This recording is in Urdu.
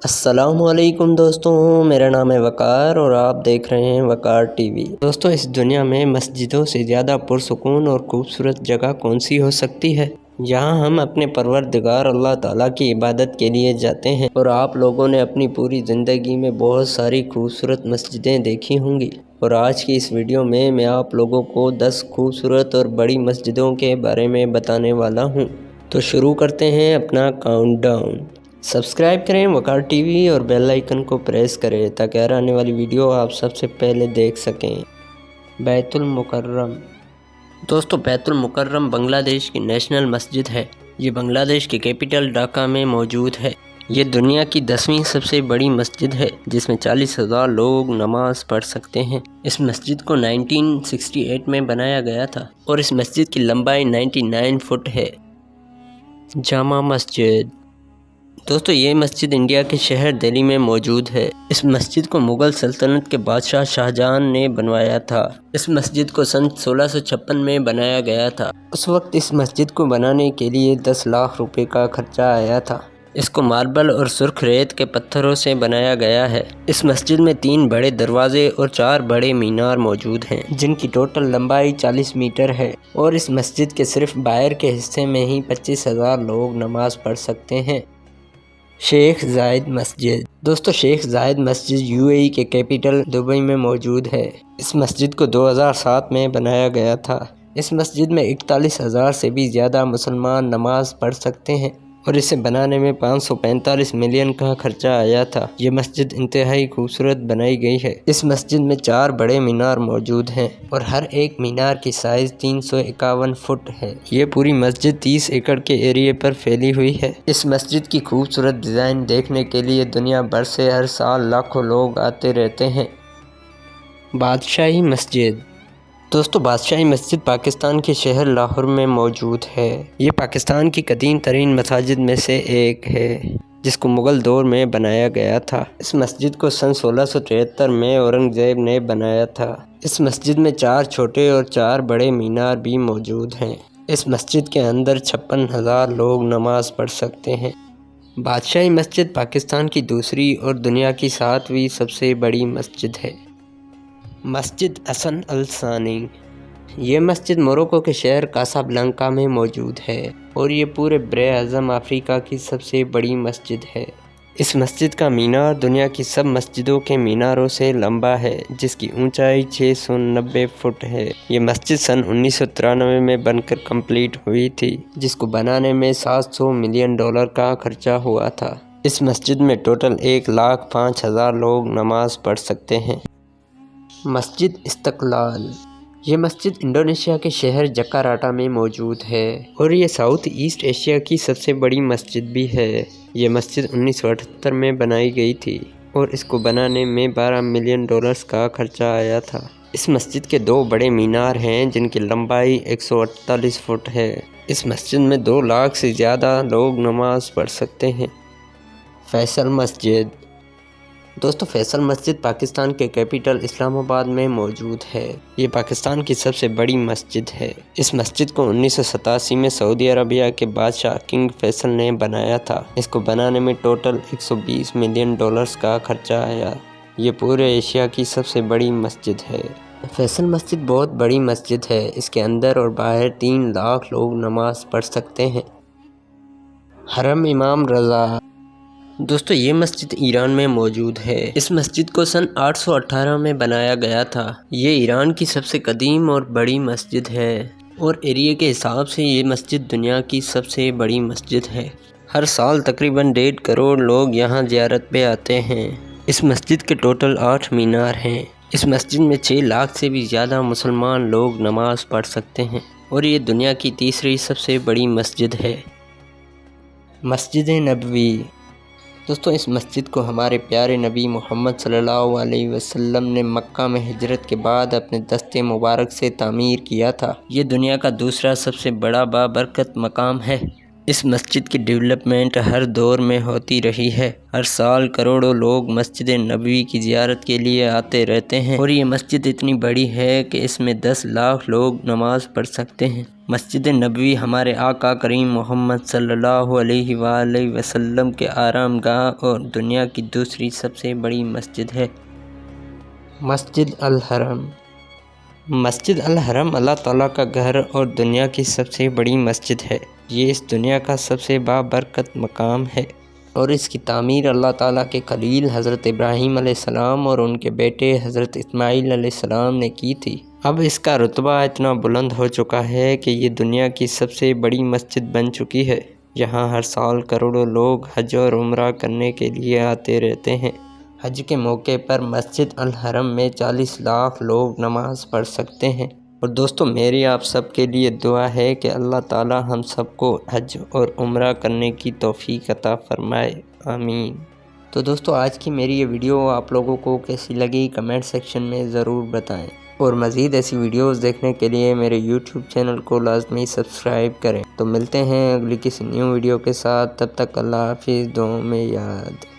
السلام علیکم دوستوں، میرا نام ہے وقار اور آپ دیکھ رہے ہیں وقار ٹی وی۔ دوستوں، اس دنیا میں مسجدوں سے زیادہ پرسکون اور خوبصورت جگہ کون سی ہو سکتی ہے؟ یہاں ہم اپنے پروردگار اللہ تعالیٰ کی عبادت کے لیے جاتے ہیں، اور آپ لوگوں نے اپنی پوری زندگی میں بہت ساری خوبصورت مسجدیں دیکھی ہوں گی، اور آج کی اس ویڈیو میں آپ لوگوں کو 10 خوبصورت اور بڑی مسجدوں کے بارے میں بتانے والا ہوں۔ تو شروع کرتے ہیں اپنا کاؤنٹ ڈاؤن۔ سبسکرائب کریں وقار ٹی وی اور بیل آئیکن کو پریس کریں تاکہ ہر آنے والی ویڈیو آپ سب سے پہلے دیکھ سکیں۔ بیت المکرم۔ دوستو، بیت المکرم بنگلہ دیش کی نیشنل مسجد ہے۔ یہ بنگلہ دیش کے کیپٹل ڈھاکہ میں موجود ہے۔ یہ دنیا کی 10ویں سب سے بڑی مسجد ہے، جس میں 40,000 لوگ نماز پڑھ سکتے ہیں۔ اس مسجد کو 1968 میں بنایا گیا تھا، اور اس مسجد کی لمبائی 99 فٹ ہے۔ جامع مسجد۔ دوستو، یہ مسجد انڈیا کے شہر دہلی میں موجود ہے۔ اس مسجد کو مغل سلطنت کے بادشاہ شاہجہاں نے بنوایا تھا۔ اس مسجد کو سن 1656 میں بنایا گیا تھا۔ اس وقت اس مسجد کو بنانے کے لیے 10 لاکھ روپے کا خرچہ آیا تھا۔ اس کو ماربل اور سرخ ریت کے پتھروں سے بنایا گیا ہے۔ اس مسجد میں 3 بڑے دروازے اور 4 بڑے مینار موجود ہیں، جن کی ٹوٹل لمبائی 40 میٹر ہے، اور اس مسجد کے صرف باہر کے حصے میں ہی 25,000 لوگ نماز پڑھ سکتے ہیں۔ شیخ زاید مسجد۔ دوستو، شیخ زاید مسجد UAE کے کیپٹل دبئی میں موجود ہے۔ اس مسجد کو 2007 میں بنایا گیا تھا۔ اس مسجد میں 41,000 سے بھی زیادہ مسلمان نماز پڑھ سکتے ہیں، اور اسے بنانے میں 545 ملین کا خرچہ آیا تھا۔ یہ مسجد انتہائی خوبصورت بنائی گئی ہے۔ اس مسجد میں 4 بڑے مینار موجود ہیں، اور ہر ایک مینار کی سائز 351 فٹ ہے۔ یہ پوری مسجد 30 ایکڑ کے ایریے پر پھیلی ہوئی ہے۔ اس مسجد کی خوبصورت ڈیزائن دیکھنے کے لیے دنیا بھر سے ہر سال لاکھوں لوگ آتے رہتے ہیں۔ بادشاہی مسجد۔ دوستو، بادشاہی مسجد پاکستان کے شہر لاہور میں موجود ہے۔ یہ پاکستان کی قدیم ترین مساجد میں سے ایک ہے، جس کو مغل دور میں بنایا گیا تھا۔ اس مسجد کو سن 1673 میں اورنگزیب نے بنایا تھا۔ اس مسجد میں 4 چھوٹے اور 4 بڑے مینار بھی موجود ہیں۔ اس مسجد کے اندر 56,000 لوگ نماز پڑھ سکتے ہیں۔ بادشاہی مسجد پاکستان کی دوسری اور دنیا کی 7ویں سب سے بڑی مسجد ہے۔ مسجد حسن الثانی۔ یہ مسجد موروکو کے شہر کاسابلانکا میں موجود ہے، اور یہ پورے براعظم افریقہ کی سب سے بڑی مسجد ہے۔ اس مسجد کا مینار دنیا کی سب مسجدوں کے میناروں سے لمبا ہے، جس کی اونچائی 690 فٹ ہے۔ یہ مسجد سن 1993 میں بن کر کمپلیٹ ہوئی تھی، جس کو بنانے میں $700 ملین کا خرچہ ہوا تھا۔ اس مسجد میں ٹوٹل 1,05,000 لوگ نماز پڑھ سکتے ہیں۔ مسجد استقلال۔ یہ مسجد انڈونیشیا کے شہر جکارٹا میں موجود ہے، اور یہ ساؤتھ ایسٹ ایشیا کی سب سے بڑی مسجد بھی ہے۔ یہ مسجد 1978 میں بنائی گئی تھی، اور اس کو بنانے میں $12 ملین کا خرچہ آیا تھا۔ اس مسجد کے 2 بڑے مینار ہیں، جن کی لمبائی 148 فٹ ہے۔ اس مسجد میں 2 لاکھ سے زیادہ لوگ نماز پڑھ سکتے ہیں۔ فیصل مسجد۔ دوستو، فیصل مسجد پاکستان کے کیپٹل اسلام آباد میں موجود ہے۔ یہ پاکستان کی سب سے بڑی مسجد ہے۔ اس مسجد کو 1987 میں سعودی عربیہ کے بادشاہ کنگ فیصل نے بنایا تھا۔ اس کو بنانے میں ٹوٹل $120 ملین کا خرچہ آیا۔ یہ پورے ایشیا کی سب سے بڑی مسجد ہے۔ فیصل مسجد بہت بڑی مسجد ہے۔ اس کے اندر اور باہر 3 لاکھ لوگ نماز پڑھ سکتے ہیں۔ حرم امام رضا۔ دوستو، یہ مسجد ایران میں موجود ہے۔ اس مسجد کو سن 818 میں بنایا گیا تھا۔ یہ ایران کی سب سے قدیم اور بڑی مسجد ہے، اور ایریے کے حساب سے یہ مسجد دنیا کی سب سے بڑی مسجد ہے۔ ہر سال تقریباً 1.5 کروڑ لوگ یہاں زیارت پہ آتے ہیں۔ اس مسجد کے ٹوٹل 8 مینار ہیں۔ اس مسجد میں 6 لاکھ سے بھی زیادہ مسلمان لوگ نماز پڑھ سکتے ہیں، اور یہ دنیا کی تیسری سب سے بڑی مسجد ہے۔ مسجد نبوی۔ دوستو، اس مسجد کو ہمارے پیارے نبی محمد صلی اللہ علیہ وسلم نے مکہ میں ہجرت کے بعد اپنے دست مبارک سے تعمیر کیا تھا۔ یہ دنیا کا دوسرا سب سے بڑا بابرکت مقام ہے۔ اس مسجد کی ڈیولپمنٹ ہر دور میں ہوتی رہی ہے۔ ہر سال کروڑوں لوگ مسجد نبوی کی زیارت کے لیے آتے رہتے ہیں، اور یہ مسجد اتنی بڑی ہے کہ اس میں 10 لاکھ لوگ نماز پڑھ سکتے ہیں۔ مسجد نبوی ہمارے آقا کریم محمد صلی اللہ علیہ وآلہ وسلم کے آرام گاہ اور دنیا کی دوسری سب سے بڑی مسجد ہے۔ مسجد الحرم۔ مسجد الحرم اللہ تعالیٰ کا گھر اور دنیا کی سب سے بڑی مسجد ہے۔ یہ اس دنیا کا سب سے بابرکت مقام ہے اور اس کی تعمیر اللہ تعالیٰ کے خلیل حضرت ابراہیم علیہ السلام اور ان کے بیٹے حضرت اسماعیل علیہ السلام نے کی تھی۔ اب اس کا رتبہ اتنا بلند ہو چکا ہے کہ یہ دنیا کی سب سے بڑی مسجد بن چکی ہے۔ یہاں ہر سال کروڑوں لوگ حج اور عمرہ کرنے کے لیے آتے رہتے ہیں۔ حج کے موقع پر مسجد الحرم میں 40 لاکھ لوگ نماز پڑھ سکتے ہیں۔ اور دوستو، میری آپ سب کے لیے دعا ہے کہ اللہ تعالی ہم سب کو حج اور عمرہ کرنے کی توفیق عطا فرمائے، آمین۔ تو دوستو، آج کی میری یہ ویڈیو آپ لوگوں کو کیسی لگی کمنٹ سیکشن میں ضرور بتائیں، اور مزید ایسی ویڈیوز دیکھنے کے لیے میرے یوٹیوب چینل کو لازمی سبسکرائب کریں۔ تو ملتے ہیں اگلی کسی نیو ویڈیو کے ساتھ، تب تک اللہ حافظ، دعاؤں میں یاد۔